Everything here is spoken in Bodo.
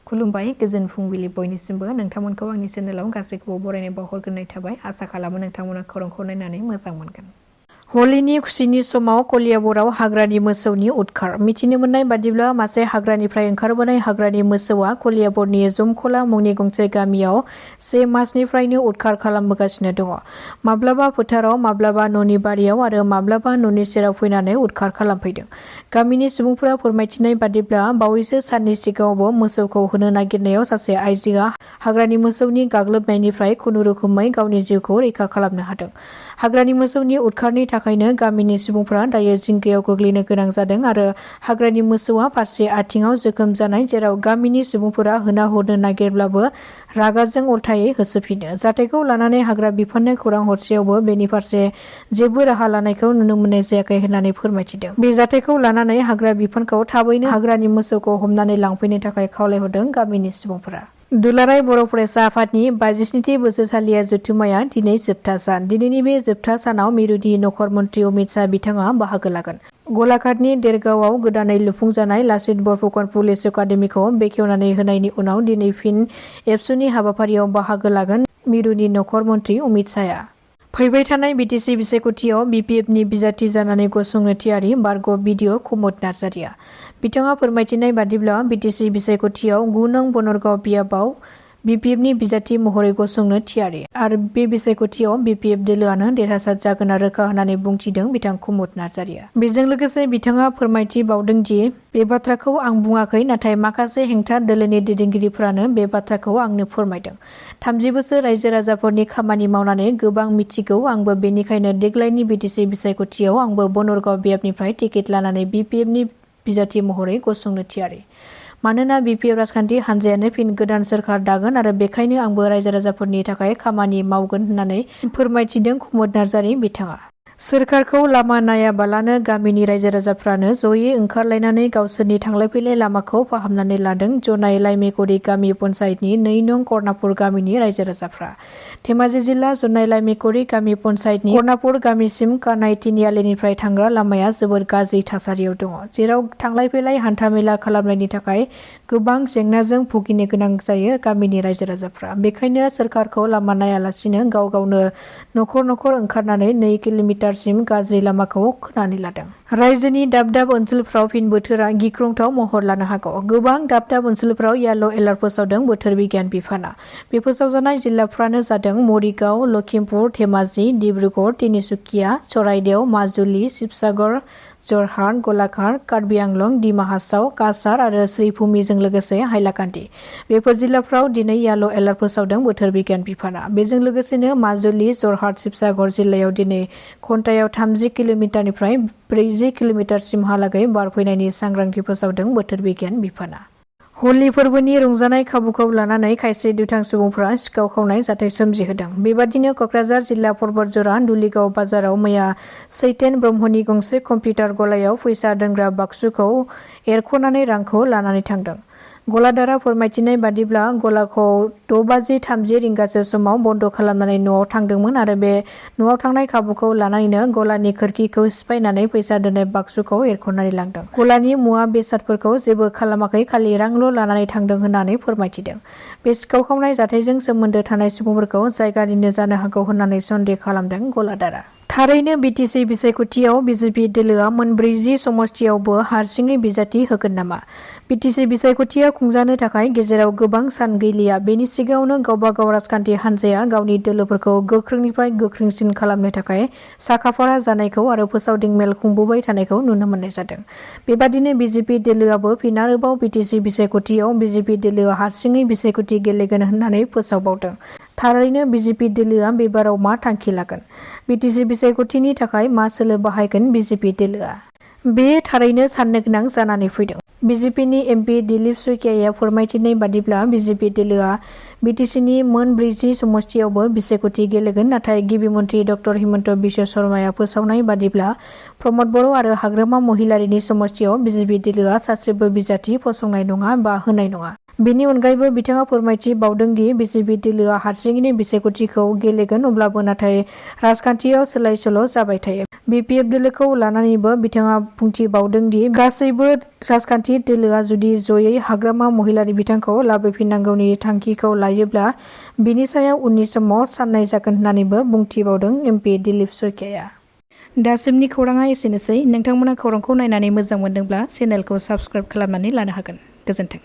खुलुमबाय गोजोन फुंबिलि बयनिसिमबो नोंथांमोनखौ आंनि चेनेलाव गासैखौबो बरायनाय बावहरग्रोनाय थाबाय। आसा खालामो नोंथांमोना खौरांखौ नायनानै मोजां मोनगोन। हलिनि खुसिनि समाव कलियाबराव हाग्रानि मोसौनि उदखार। मिथिनो मोननाय बादिब्ला मासे हाग्रानिफ्राय ओंखारबोनाय हाग्रानि मोसौआ कलियाबरनि जमखला मुंनि गंसे गामियाव 1 मासनिफ्रायनो उदखार खालामबोगासिनो दङ। माब्लाबा फोथाराव, माब्लाबा न'नि बारियाव आरो माब्लाबा न'नि सेराव फैनानै उदखार खालामफैदों। गामिनि सुबुंफोरा फोरमायथिनाय बादिब्ला बावैसो साननि सिगाङावबो मोसौखौ होनो नागिरनायाव सासे आइजोआ हाग्रानि मोसौनि गाग्लोबनायनिफ्राय खुनुरुखुमै गावनि जिउखौ रैखा खालामनो हादों। हाग्रानि मोसौनि उदखारनि थाखायनो गामिनि सुबुंफोरा दायो जिंगायाव गोग्लैनो गोनां जादों आरो हाग्रानि मोसौआ फारसे आथिङाव जोखोम जानाय, जेराव गामिनि सुबुंफोरा होना हरनो नागिरब्लाबो रागाजों उल्थायै होसोफिनो। जाथायखौ लानानै हाग्रा बिफाननो खौरां हरसेयावबो बेनि फारसे जेबो राहा लानायखौ नुनो मोननाय जायाखै होननानै फोरमायथिदों। बे जाथायखौ लानानै हाग्रा बिफानखौ थाबैनो हाग्रानि मोसौखौ हमनानै लांफैनो थाखाय खावलायहरदों गामिनि सुबुंफोरा। दुलाराय बर' फरायसा आफादनि 57थि बोसोरसालिया जथुम्माया दिनै जोबथा सान। दिनैनि बे जोबथा सानाव मिरुनि नखर मन्त्रि अमित शाह बिथाङा बाहागो लागोन। गलाघाटनि देरगावआव गोदानै लुफुंजानाय लाचित बरफुकन पुलिस एकाडेमिखौ बेखेवनानै होनायनि उनाव दिनै फिन एबसुनि हाबाफारियाव बाहागो लागोन मिरुनि नखर मन्त्रि अमित शाहआ। फैबाय थानाय बिटिसि बिसायख'थियाव बिपिएफनि बिजाथि जानानै गसंनो थियारि बारग' बिडिअ कुमुद नार्जारिया। बिथाङा फोरमायथिनाय बादिब्ला बिटिसि बिसायख'थियाव 9 नं बनरगाव बियाबाव बिपिएफनि बिजाथि महरै गसंनो थियारि आरो बे बिसायख'थियाव बिपिएफ दोलोआनो देरहासार जागोना रोखा होननानै बुंथिदों बिथां कुमुद नार्जारिया। बेजों लोगोसे बिथाङा फोरमायथिबावदों दि बे बाथ्राखौ आं बुङाखै, नाथाय माखासे हेंथा दोलोनि दैदेनगिरिफोरानो बे बाथ्राखौ आंनो फोरमायदों। 30 बोसोर रायजो राजाफोरनि खामानि मावनानै गोबां मिथिगौ आंबो, बेनिखायनो देग्लायनि बिटिसि बिसायख'थियाव आंबो बनरगाव बियाबनिफ्राय टिकेट लानानै बिपिएफनि बिजाथि महरै गसंनो थियारि। मानोना बिपिएफ राजखान्थि हान्जायानो फिन गोदान सोरखार दागोन आरो बेखायनो आंबो रायजो राजाफोरनि थाखाय खामानि मावगोन होननानै फोरमायथिदों कुमुद नार्जारि बिथाङा। सोरखारखौ लामा नायाबालानो गामिनि रायजो राजाफ्रानो जयै ओंखारलायनानै गावसोरनि थांलाय फैलाय लामाखौ फाहामनानै लादों जनाय लाइमेकरि गामि पन्चायतनि 2 नं कर्नापुर गामिनि रायजो राजाफ्रा। धेमाजि जिल्ला जनाय लाइमेकरि गामि पन्चायतनि कर्नापुर गामिसिम कानाय तिनिआलिनिफ्राय थांग्रा लामाया जोबोद गाज्रि थासारियाव दङ, जेराव थांलाय फैलाय हान्था-मेला खालामनायनि थाखाय गोबां जेंनाजों भुगिनो गोनां जायो गामिनि रायजो राजाफ्रा। बेखायनो सोरखारखौ लामा नायालासिनो गाव गावनो नखर नखर ओंखारनानै 2 किल'मिटारसिम गाज्रि लामाखौ खोनानै लादों। रायजोनि दाब दाब ओनसोलफ्राव फिन बोथोरा गिख्रंथाव महर लानो हागौ। गोबां दाब दाब ओनसोलफ्राव येल' एलार्ट फोसावदों बोथोर बिगियान बिफाना। बे फोसावजानाय जिल्लाफ्रानो जादों मरिगाव, लखिमपुर, धेमाजि, डिब्रुगड़, तिनिसुकिया, चराइदेव, माजुलि, शिबसागर, जरहाट, गलाघाट, कार्बि आंलं, डिमा हासाव, काछार आरो श्रीभूमिजों लोगोसे हाइलाकान्दि। बेफोर जिल्लाफ्राव दिनै येल' एलार्ट फोसावदों बोथोर बिगियान बिफाना। बेजों लोगोसेनो माजुलि, जरहाट, शिबसागर जिल्लायाव दिनै घन्टायाव 30 किल'मिटारनिफ्राय 40 किल'मिटारसिमहालागै बार फैनायनि सांग्रांथि फोसावदों बोथोर बिगियान बिफाना। हलि फोरबोनि रंजानाय खाबुखौ लानानै खायसे दुथां सुबुंफोरा सिखाव खावनाय जाथाय सोमजिहोदों। बेबादिनो कक्राझार जिल्ला परबतजरा दुलिगाव बाजाराव मैया सैतेन ब्रह्मनि गंसे कम्पिउटार गलायाव फैसा दोनग्रा बाक्सुखौ एरख'नानै रांखौ लानानै थांदों। गलादारा फोरमायथिनाय बादिब्ला गलाखौ 6:30 रिंगासो समाव बन्द' खालामनानै न'आव थांदोंमोन आरो बे न'आव थांनाय खाबुखौ लानानैनो गलानि खोरखिखौ सिफायनानै फैसा दोननाय बाक्सुखौ एरख'नानै लांदों। गलानि मुवा बेसादफोरखौ जेबो खालामाखै, खालि रांल' लानानै थांदों होननानै फोरमायथिदों। बे सिखाव खावनाय जाथायजों सोमोन्दो थानाय सुबुंफोरखौ जायगानिनो जानो हागौ होननानै सन्देह खालामदों गलादारा। थारैनो बिटिसि बिसायख'थियाव बिजेपि दोलोआ 40 समस्तियावबो हारसिङै बिजाथि होगोन नामा? बिटिसि बिसायख'थिया खुंजानो थाखाय गेजेराव गोबां सान गैलिया। बेनि सिगाङावनो गावबा गाव राजखान्थि हान्जाया गावनि दोलोफोरखौ गोख्रोंनिफ्राय गोख्रोंसिन खालामनो थाखाय साखाफारा जानायखौ आरो फोसावदिं मेल खुंबोबाय थानायखौ नुनो मोननाय जादों। बेबादिनो बिजेपि दोलोआबो फिन आरोबाव बिटिसि बिसायख'थियाव बिजेपि दोलोआ हारसिङै बिसायख'थि गेलेगोन होननानै फोसावबावदों। थारैनो बिजेपि दोलोआ बेबाराव मा थांखि लागोन? बिटिसि बिसायख'थिनि थाखाय मा सोलो बाहायगोन बिजेपि दोलोआ? बे थारैनो साननो गोनां जानानै फैदों। बिजेपिनि एमपि दिलीप शइकियाया फोरमायथिनाय बादिब्ला बिजेपि दोलोआ बिटिसिनि 40 समस्तियावबो बिसायख'थि गेलेगोन, नाथाय गिबि मन्त्रि ड हिमन्त बिश्व शर्माया फोसावनाय बादिब्ला प्रमद बर' आरो हाग्रामा महिलारिनि समस्तियाव बिजेपि दोलोआ सासेबो बिजाथि फसंनाय नङा बा होनाय नङा। बेनि अनगायैबो बिथाङा फोरमायथि बावदों दि बिजेपि दोलोआ हारसिङैनो बिसायख'थिखौ गेलेगोन, अब्लाबो नाथाय राजखान्थियाव सोलाय सोल' जाबाय थायो। BPF दोलोखौ लानानैबो बिथाङा बुंथिबावदों दि गासैबो राजखान्थि दोलोआ जुदि जयै हाग्रामा महिलारि बिथांखौ लाबोफिननांगौनि थांखिखौ लायोब्ला बिनि सायाव उननि समाव साननाय जागोन होननानैबो बुंथिबावदों MP दिलीप सरकाया। दासिमनि खौराङा एसेनोसै। नोंथांमोना खौरांखौ नायनानै मोजां मोनदोंब्ला चेनेलखौ साबस्क्राइब खालामनानै लानो हागोन। गोजोन्थों।